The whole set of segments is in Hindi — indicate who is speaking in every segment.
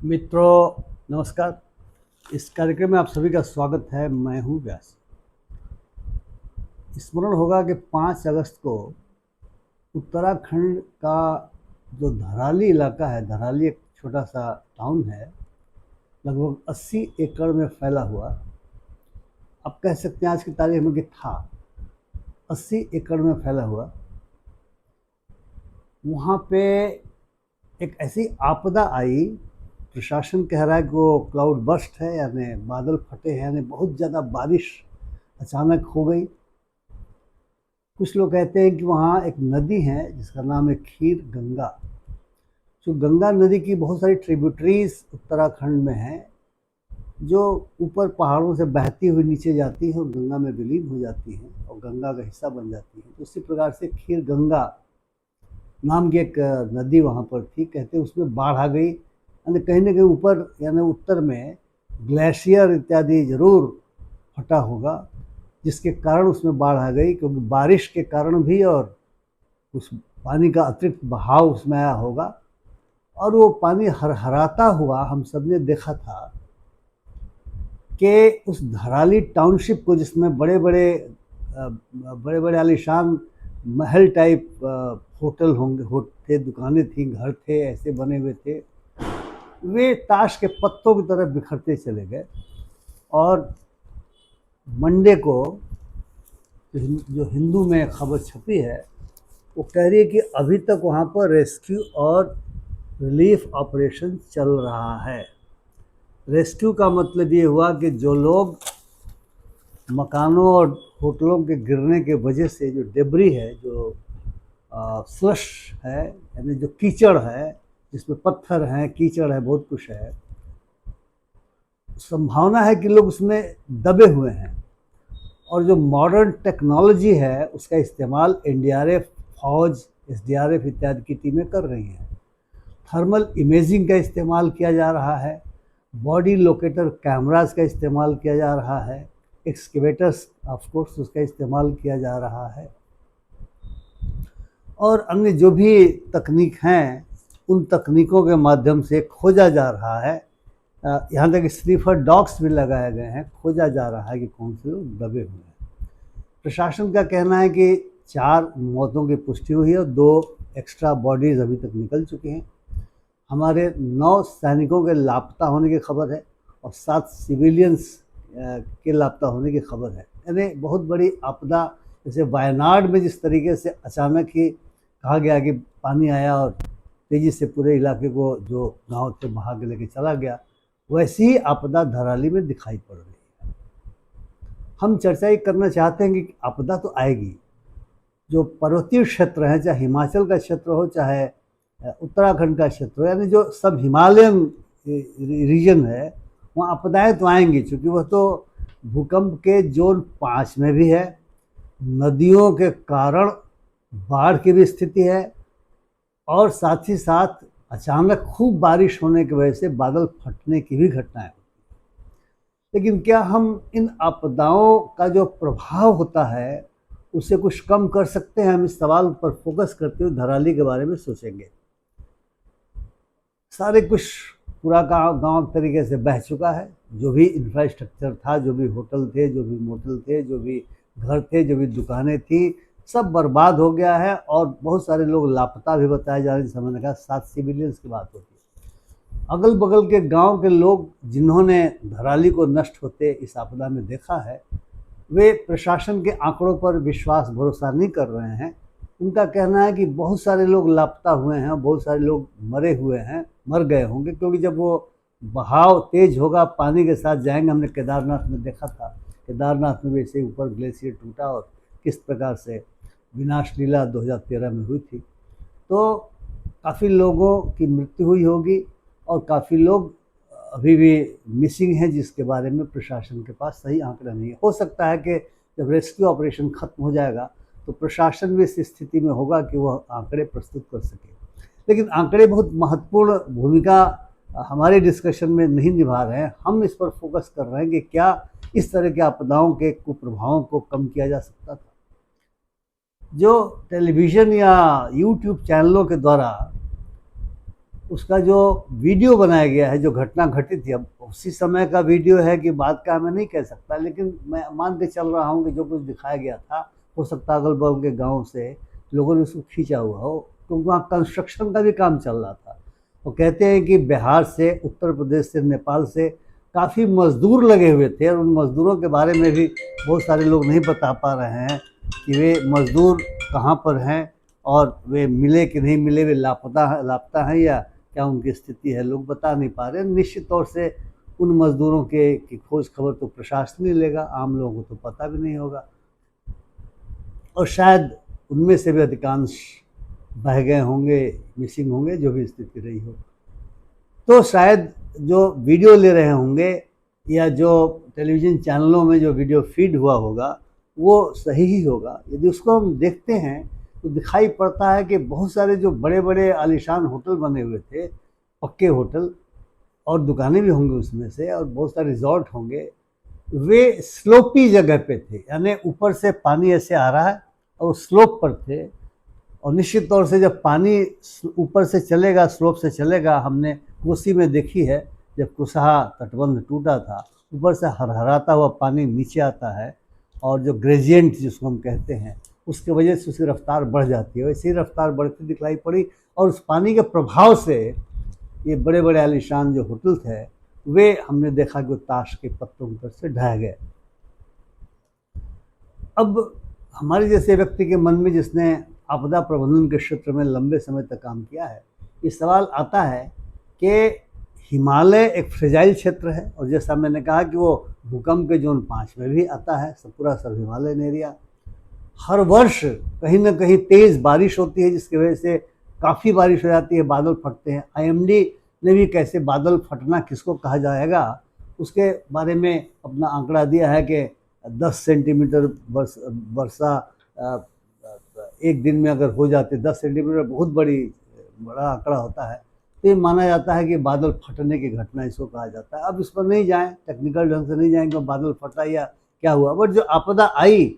Speaker 1: मित्रों नमस्कार। इस कार्यक्रम में आप सभी का स्वागत है। मैं हूं व्यास। स्मरण होगा कि 5 अगस्त को उत्तराखंड का जो धराली इलाका है, धराली एक छोटा सा टाउन है, लगभग 80 एकड़ में फैला हुआ। आप कह सकते हैं आज की तारीख में कि था 80 एकड़ में फैला हुआ। वहाँ पे एक ऐसी आपदा आई, प्रशासन कह रहा है कि वो क्लाउड बर्स्ट है, यानी बादल फटे हैं, यानी बहुत ज़्यादा बारिश अचानक हो गई। कुछ लोग कहते हैं कि वहाँ एक नदी है जिसका नाम है खीर गंगा। जो गंगा नदी की बहुत सारी ट्रिब्यूटरीज उत्तराखंड में हैं, जो ऊपर पहाड़ों से बहती हुई नीचे जाती हैं और गंगा में विलीन हो जाती हैं और गंगा का हिस्सा बन जाती हैं। तो उसी प्रकार से खीर गंगा नाम की एक नदी वहाँ पर थी। कहते हैं उसमें बाढ़ आ गई, यानी कहीं ना कहीं ऊपर यानी उत्तर में ग्लेशियर इत्यादि जरूर फटा होगा, जिसके कारण उसमें बाढ़ आ गई, क्योंकि बारिश के कारण भी और उस पानी का अतिरिक्त बहाव उसमें आया होगा। और वो पानी हरहराता हुआ हम सब ने देखा था कि उस धराली टाउनशिप को, जिसमें बड़े बड़े आलीशान महल टाइप होटल होंगे थे, दुकानें थी, घर थे, ऐसे बने हुए थे, वे ताश के पत्तों की तरह बिखरते चले गए। और मंडे को जो हिंदू में खबर छपी है, वो कह रही है कि अभी तक वहाँ पर रेस्क्यू और रिलीफ ऑपरेशन चल रहा है। रेस्क्यू का मतलब ये हुआ कि जो लोग मकानों और होटलों के गिरने के वजह से जो डेब्री है, जो स्लश है, यानी जो कीचड़ है, जिसमें पत्थर हैं, कीचड़ है, बहुत कुछ है, संभावना है कि लोग उसमें दबे हुए हैं। और जो मॉडर्न टेक्नोलॉजी है उसका इस्तेमाल एनडीआरएफ, फौज, एसडीआरएफ इत्यादि की टीमें कर रही हैं। थर्मल इमेजिंग का इस्तेमाल किया जा रहा है, बॉडी लोकेटर कैमरास का इस्तेमाल किया जा रहा है, एक्सकेवेटर्स ऑफ कोर्स उसका इस्तेमाल किया जा रहा है, और अन्य जो भी तकनीक हैं उन तकनीकों के माध्यम से खोजा जा रहा है। यहाँ तक स्नीफर डॉग्स भी लगाए गए हैं, खोजा जा रहा है कि कौन से लोग दबे हुए हैं। प्रशासन का कहना है कि 4 मौतों की पुष्टि हुई है और 2 एक्स्ट्रा बॉडीज अभी तक निकल चुकी हैं। हमारे 9 सैनिकों के लापता होने की खबर है और 7 सिविलियंस के लापता होने की खबर है। यानी बहुत बड़ी आपदा, जैसे वायनाड में जिस तरीके से अचानक ही कहा गया कि पानी आया और तेज़ी से पूरे इलाके को, जो गांव थे, बहा के लेके चला गया, वैसी ही आपदा धराली में दिखाई पड़ रही है। हम चर्चा ये करना चाहते हैं कि आपदा तो आएगी। जो पर्वतीय क्षेत्र हैं, चाहे हिमाचल का क्षेत्र हो, चाहे उत्तराखंड का क्षेत्र हो, यानी जो सब हिमालयन रीजन है, वहाँ आपदाएं तो आएंगी, क्योंकि वह तो भूकंप के जोन 5 में भी है, नदियों के कारण बाढ़ की भी स्थिति है, और साथ ही साथ अचानक खूब बारिश होने की वजह से बादल फटने की भी घटनाएं होती हैं। लेकिन क्या हम इन आपदाओं का जो प्रभाव होता है उसे कुछ कम कर सकते हैं? हम इस सवाल पर फोकस करते हुए धराली के बारे में सोचेंगे। सारे कुछ पूरा गांव तरीके से बह चुका है। जो भी इंफ्रास्ट्रक्चर था, जो भी होटल थे, जो भी मोटल थे, जो भी घर थे, जो भी दुकानें थी, सब बर्बाद हो गया है और बहुत सारे लोग लापता भी बताए जा रहे हैं। जैसे मैंने कहा, 7 सिविलियंस की बात होती है। अगल बगल के गांव के लोग जिन्होंने धराली को नष्ट होते इस आपदा में देखा है, वे प्रशासन के आंकड़ों पर विश्वास भरोसा नहीं कर रहे हैं। उनका कहना है कि बहुत सारे लोग लापता हुए हैं, बहुत सारे लोग मरे हुए हैं, मर गए होंगे, क्योंकि जब वो बहाव तेज होगा, पानी के साथ जाएंगे। हमने केदारनाथ में देखा था, केदारनाथ में वैसे ऊपर ग्लेशियर टूटा और किस प्रकार से विनाश लीला 2013 में हुई थी। तो काफ़ी लोगों की मृत्यु हुई होगी और काफ़ी लोग अभी भी मिसिंग हैं, जिसके बारे में प्रशासन के पास सही आंकड़ा नहीं है। हो सकता है कि जब रेस्क्यू ऑपरेशन खत्म हो जाएगा तो प्रशासन भी इस स्थिति में होगा कि वह आंकड़े प्रस्तुत कर सके। लेकिन आंकड़े बहुत महत्वपूर्ण भूमिका हमारे डिस्कशन में नहीं निभा रहे हैं। हम इस पर फोकस कर रहे हैं कि क्या इस तरह के आपदाओं के कुप्रभावों को कम किया जा सकता था। जो टेलीविज़न या यूट्यूब चैनलों के द्वारा उसका जो वीडियो बनाया गया है, जो घटना घटित थी, अब उसी समय का वीडियो है कि बाद का मैं नहीं कह सकता, लेकिन मैं मान के चल रहा हूँ कि जो कुछ दिखाया गया था, हो सकता अगल बगल के गाँव से लोगों ने उसको खींचा हुआ हो, क्योंकि वहाँ कंस्ट्रक्शन का भी काम चल रहा था। वो कहते हैं कि बिहार से, उत्तर प्रदेश से, नेपाल से काफ़ी मजदूर लगे हुए थे, और उन मजदूरों के बारे में भी बहुत सारे लोग नहीं बता पा रहे हैं कि वे मजदूर कहाँ पर हैं और वे मिले कि नहीं मिले, वे लापता हैं या क्या उनकी स्थिति है, लोग बता नहीं पा रहे। निश्चित तौर से उन मजदूरों के की खोज खबर तो प्रशासन ही लेगा, आम लोगों को तो पता भी नहीं होगा, और शायद उनमें से भी अधिकांश बह गए होंगे, मिसिंग होंगे, जो भी स्थिति रही हो। तो शायद जो वीडियो ले रहे होंगे या जो टेलीविज़न चैनलों में जो वीडियो फीड हुआ होगा वो सही ही होगा। यदि उसको हम देखते हैं तो दिखाई पड़ता है कि बहुत सारे जो बड़े बड़े आलीशान होटल बने हुए थे, पक्के होटल, और दुकानें भी होंगी उसमें से, और बहुत सारे रिजॉर्ट होंगे, वे स्लोपी जगह पे थे, यानी ऊपर से पानी ऐसे आ रहा है और स्लोप पर थे। और निश्चित तौर से जब पानी ऊपर से चलेगा, स्लोप से चलेगा, हमने कोसी में देखी है जब कुशहा तटबंध टूटा था, ऊपर से हरहराता हुआ पानी नीचे आता है, और जो ग्रेडियंट जिसको हम कहते हैं, उसकी वजह से उसकी रफ्तार बढ़ जाती है। वैसे ही रफ्तार बढ़ती दिखलाई पड़ी, और उस पानी के प्रभाव से ये बड़े बड़े आलीशान जो होटल थे, वे हमने देखा कि ताश के पत्तों की तरह से ढह गए। अब हमारे जैसे व्यक्ति के मन में, जिसने आपदा प्रबंधन के क्षेत्र में लंबे समय तक काम किया है, ये सवाल आता है कि हिमालय एक फ्रेजाइल क्षेत्र है, और जैसा मैंने कहा कि वो भूकंप के जोन 5 में भी आता है, सब पूरा सब हिमालयन एरिया। हर वर्ष कहीं ना कहीं तेज़ बारिश होती है, जिसकी वजह से काफ़ी बारिश हो जाती है, बादल फटते हैं। IMD ने भी कैसे बादल फटना किसको कहा जाएगा उसके बारे में अपना आंकड़ा दिया है कि 10 सेंटीमीटर वर्षा एक दिन में अगर हो जाते, 10 सेंटीमीटर बहुत बड़ा आंकड़ा होता है। तो ये माना जाता है कि बादल फटने की घटना इसको कहा जाता है। अब इस पर नहीं जाएं, टेक्निकल ढंग से नहीं जाएंगे बादल फटा या क्या हुआ, बट जो आपदा आई,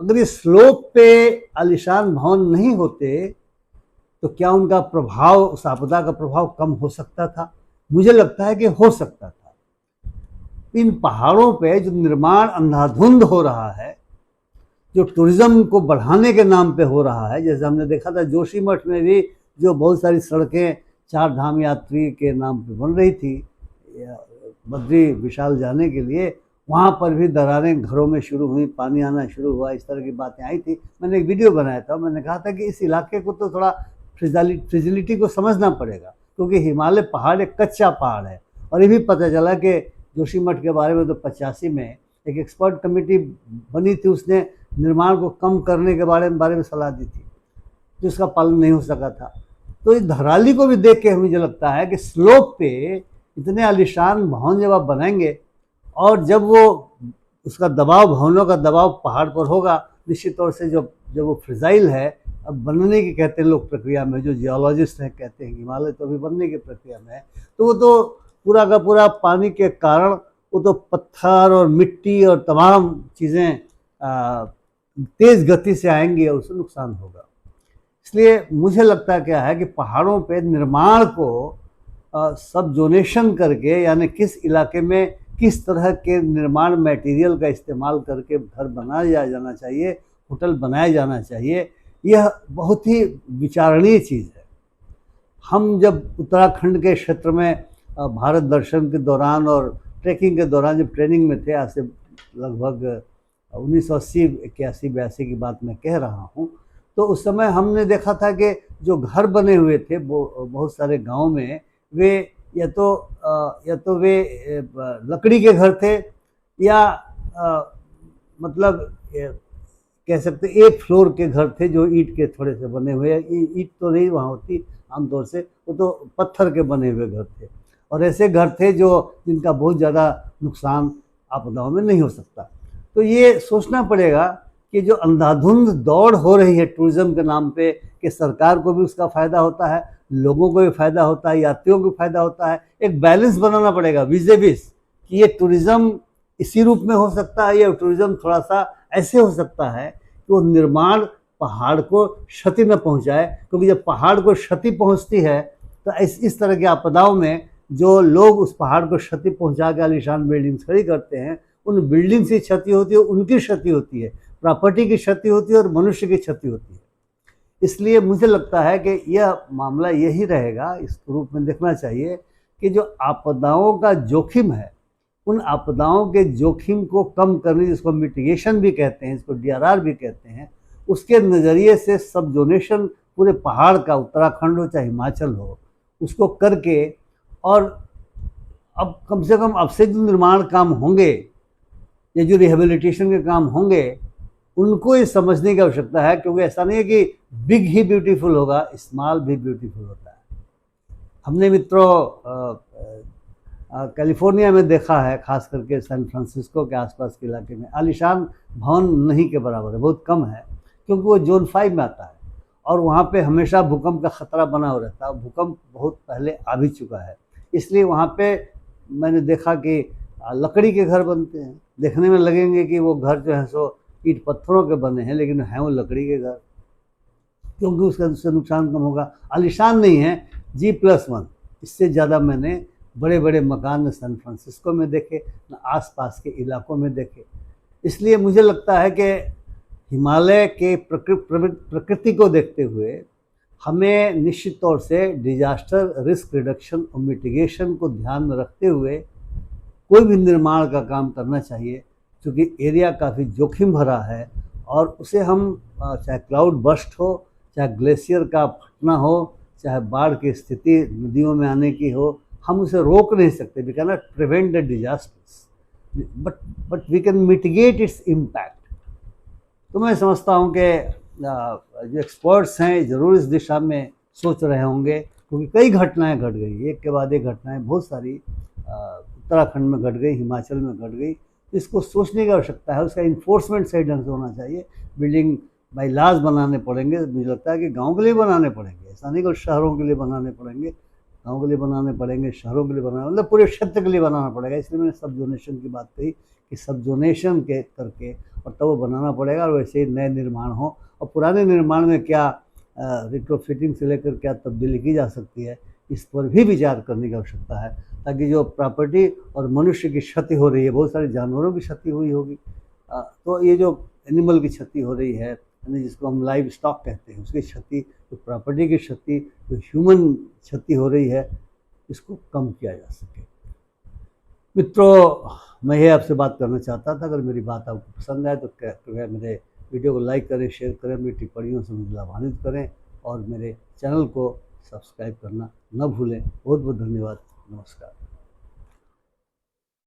Speaker 1: अगर ये स्लोप पे आलिशान भवन नहीं होते तो क्या उनका प्रभाव, उस आपदा का प्रभाव कम हो सकता था? मुझे लगता है कि हो सकता था। इन पहाड़ों पे जो निर्माण अंधाधुंध हो रहा है, जो टूरिज्म को बढ़ाने के नाम पे हो रहा है, जैसे हमने देखा था जोशीमठ में भी जो बहुत सारी सड़कें 4 धाम यात्री के नाम पे बन रही थी बद्री विशाल जाने के लिए, वहाँ पर भी दरारें घरों में शुरू हुई, पानी आना शुरू हुआ, इस तरह की बातें आई थी। मैंने एक वीडियो बनाया था, मैंने कहा था कि इस इलाके को तो थोड़ा फ्रिजिलिटी को समझना पड़ेगा, क्योंकि हिमालय पहाड़ एक कच्चा पहाड़ है। और ये भी पता चला कि जोशीमठ के बारे में तो 85 में एक एक्सपर्ट कमेटी बनी थी, उसने निर्माण को कम करने के बारे में सलाह दी थी, जिसका पालन नहीं हो सका था। तो इस धराली को भी देख के मुझे लगता है कि स्लोप पे इतने आलिशान भवन जब आप बनाएंगे, और जब वो उसका दबाव, भवनों का दबाव पहाड़ पर होगा, निश्चित तौर से जब वो फ्रिजाइल है, अब बनने की कहते हैं लोग प्रक्रिया में, जो जियोलॉजिस्ट हैं कहते हैं हिमालय तो अभी बनने की प्रक्रिया में है, तो वो तो पूरा का पूरा पानी के कारण वो तो पत्थर और मिट्टी और तमाम चीज़ें तेज़ गति से आएंगी और उससे नुकसान होगा। इसलिए मुझे लगता क्या है कि पहाड़ों पे निर्माण को सब जोनेशन करके, यानी किस इलाके में किस तरह के निर्माण मटेरियल का इस्तेमाल करके घर बनाया जाना चाहिए, होटल बनाया जाना चाहिए, यह बहुत ही विचारणीय चीज़ है। हम जब उत्तराखंड के क्षेत्र में भारत दर्शन के दौरान और ट्रैकिंग के दौरान जब ट्रेनिंग में थे, आज से लगभग 1980, 81, 82 की बात मैं कह रहा हूँ, तो उस समय हमने देखा था कि जो घर बने हुए थे वो बहुत सारे गाँव में, वे या तो वे लकड़ी के घर थे, या मतलब कह सकते एक फ्लोर के घर थे जो ईंट के थोड़े से बने हुए, ईंट तो नहीं वहाँ होती आमतौर से, वो तो पत्थर के बने हुए घर थे, और ऐसे घर थे जिनका बहुत ज़्यादा नुकसान आपदाओं में नहीं हो सकता। तो ये सोचना पड़ेगा कि जो अंधाधुंध दौड़ हो रही है टूरिज्म के नाम पे, कि सरकार को भी उसका फ़ायदा होता है, लोगों को भी फ़ायदा होता है, यात्रियों को भी फ़ायदा होता है, एक बैलेंस बनाना पड़ेगा विज़ कि ये टूरिज़्म इसी रूप में हो सकता है, या टूरिज़्म थोड़ा सा ऐसे हो सकता है कि वो निर्माण पहाड़ को क्षति न पहुंचाए, क्योंकि जब पहाड़ को क्षति पहुंचती है तो इस तरह की आपदाओं में जो लोग उस पहाड़ को क्षति पहुंचा के आलीशान बिल्डिंग्स खड़ी करते हैं, उन बिल्डिंग्स की क्षति होती है, उनकी क्षति होती है, प्रॉपर्टी की क्षति होती है और मनुष्य की क्षति होती है। इसलिए मुझे लगता है कि यह मामला यही रहेगा, इस रूप में देखना चाहिए कि जो आपदाओं का जोखिम है, उन आपदाओं के जोखिम को कम करने, जिसको मिटिगेशन भी कहते हैं, इसको DRR भी कहते हैं, उसके नज़रिए से सब जोनेशन पूरे पहाड़ का, उत्तराखंड हो चाहे हिमाचल हो, उसको करके, और अब कम से कम अब से जो निर्माण काम होंगे या जो रिहेबिलिटेशन के काम होंगे, उनको ये समझने की आवश्यकता है, क्योंकि ऐसा नहीं है कि बिग ही ब्यूटीफुल होगा, स्मॉल भी ब्यूटीफुल होता है। हमने मित्रों कैलिफोर्निया में देखा है, खास करके सैन फ्रांसिस्को के आसपास के इलाके में आलीशान भवन नहीं के बराबर है, बहुत कम है, क्योंकि वो जोन 5 में आता है और वहाँ पे हमेशा भूकंप का खतरा बना हो रहता है। भूकंप बहुत पहले आ भी चुका है, इसलिए वहाँ पे मैंने देखा कि लकड़ी के घर बनते हैं। देखने में लगेंगे कि वो घर जो है सो ईंट पत्थरों के बने हैं, लेकिन हैं वो लकड़ी के घर, क्योंकि उससे नुकसान कम होगा। आलीशान नहीं है, G+1, इससे ज़्यादा मैंने बड़े बड़े मकान न सैन फ्रांसिस्को में देखे, न आसपास के इलाकों में देखे। इसलिए मुझे लगता है कि हिमालय के प्रकृति को देखते हुए हमें निश्चित तौर से डिजास्टर रिस्क रिडक्शन और मिटिगेशन को ध्यान में रखते हुए कोई भी निर्माण का काम करना चाहिए, क्योंकि एरिया काफ़ी जोखिम भरा है और उसे हम चाहे क्लाउड बर्स्ट हो, चाहे ग्लेशियर का फटना हो, चाहे बाढ़ की स्थिति नदियों में आने की हो, हम उसे रोक नहीं सकते। We can not prevent the disasters, but we can mitigate its impact. तो मैं समझता हूँ कि जो एक्सपर्ट्स हैं ज़रूर इस दिशा में सोच रहे होंगे, क्योंकि कई घटनाएं घट गई, एक के बाद एक घटनाएं बहुत सारी उत्तराखंड में घट गई, हिमाचल में घट गई। इसको सोचने की आवश्यकता है, उसका इन्फोर्समेंट सही ढंग से होना चाहिए। बिल्डिंग बाई लॉज बनाने पड़ेंगे, मुझे लगता है कि गाँव के लिए बनाने पड़ेंगे, ऐसा नहीं कि शहरों के लिए बनाने पड़ेंगे, गाँव के लिए बनाने पड़ेंगे, शहरों के लिए बनाना, मतलब पूरे क्षेत्र के लिए बनाना पड़ेगा। इसलिए मैंने सब जोनेशन की बात कही कि सब जोनेशन के करके और तब वो बनाना पड़ेगा, और वैसे ही नए निर्माण हो, और पुराने निर्माण में क्या रिट्रोफिटिंग से लेकर क्या तब्दीली की जा सकती है, इस पर भी विचार करने की आवश्यकता है, ताकि जो प्रॉपर्टी और मनुष्य की क्षति हो रही है, बहुत सारे जानवरों की क्षति हुई होगी, तो ये जो एनिमल की क्षति हो रही है, यानी जिसको हम लाइव स्टॉक कहते हैं, उसकी क्षति, जो प्रॉपर्टी की क्षति, जो ह्यूमन क्षति हो रही है, इसको कम किया जा सके। मित्रों, मैं ये आपसे बात करना चाहता था। अगर मेरी बात आपको पसंद आए तो कृपया मेरे वीडियो को लाइक करें, शेयर करें, मेरी टिप्पणियों से मुझे लाभान्वित करें और मेरे चैनल को सब्सक्राइब करना न भूलें। बहुत बहुत धन्यवाद। नमस्कार।